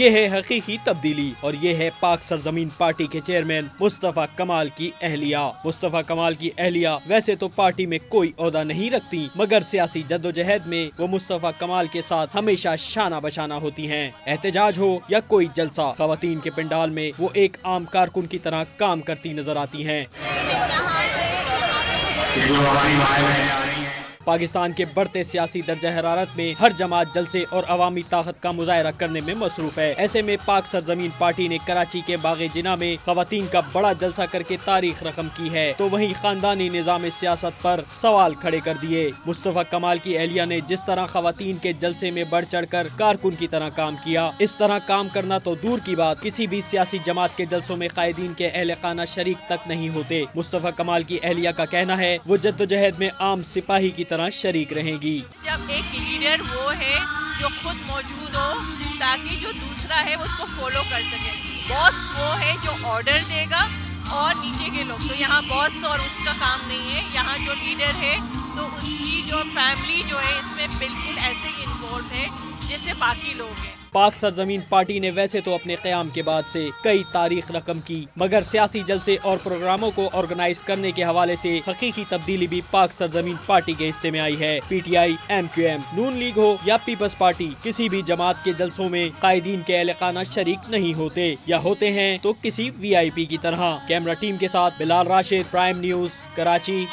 یہ ہے حقیقی تبدیلی اور یہ ہے پاک سرزمین پارٹی کے چیئرمین مصطفیٰ کمال کی اہلیہ۔ مصطفیٰ کمال کی اہلیہ ویسے تو پارٹی میں کوئی عہدہ نہیں رکھتی، مگر سیاسی جدوجہد میں وہ مصطفیٰ کمال کے ساتھ ہمیشہ شانہ بشانہ ہوتی ہیں۔ احتجاج ہو یا کوئی جلسہ، خواتین کے پنڈال میں وہ ایک عام کارکن کی طرح کام کرتی نظر آتی ہیں۔ پاکستان کے بڑھتے سیاسی درجہ حرارت میں ہر جماعت جلسے اور عوامی طاقت کا مظاہرہ کرنے میں مصروف ہے۔ ایسے میں پاک سرزمین پارٹی نے کراچی کے باغ جناح میں خواتین کا بڑا جلسہ کر کے تاریخ رقم کی ہے، تو وہیں خاندانی نظام سیاست پر سوال کھڑے کر دیے۔ مصطفیٰ کمال کی اہلیہ نے جس طرح خواتین کے جلسے میں بڑھ چڑھ کر کارکن کی طرح کام کیا، اس طرح کام کرنا تو دور کی بات، کسی بھی سیاسی جماعت کے جلسوں میں قائدین کے اہل خانہ شریک تک نہیں ہوتے۔ مصطفیٰ کمال کی اہلیہ کا کہنا ہے وہ جدوجہد میں عام سپاہی کی طرح شریک رہیں گی۔ جب ایک لیڈر وہ ہے جو خود موجود ہو تاکہ جو دوسرا ہے اس کو فالو کر سکے، باس وہ ہے جو آرڈر دے گا اور نیچے کے لوگ، تو یہاں باس اور اس کا کام نہیں ہے، یہاں جو لیڈر ہے تو اس کی جو فیملی جو ہے اس میں بالکل ایسے ہی انوالو ہے جیسے باقی لوگ ہیں۔ پاک سرزمین پارٹی نے ویسے تو اپنے قیام کے بعد سے کئی تاریخ رقم کی، مگر سیاسی جلسے اور پروگراموں کو آرگنائز کرنے کے حوالے سے حقیقی تبدیلی بھی پاک سرزمین پارٹی کے حصے میں آئی ہے۔ PTI, MQM, Noon League ہو یا پیپلز پارٹی، کسی بھی جماعت کے جلسوں میں قائدین کے اہل خانہ شریک نہیں ہوتے، یا ہوتے ہیں تو کسی وی آئی پی کی طرح۔ کیمرہ ٹیم کے ساتھ بلال راشد، پرائم نیوز، کراچی۔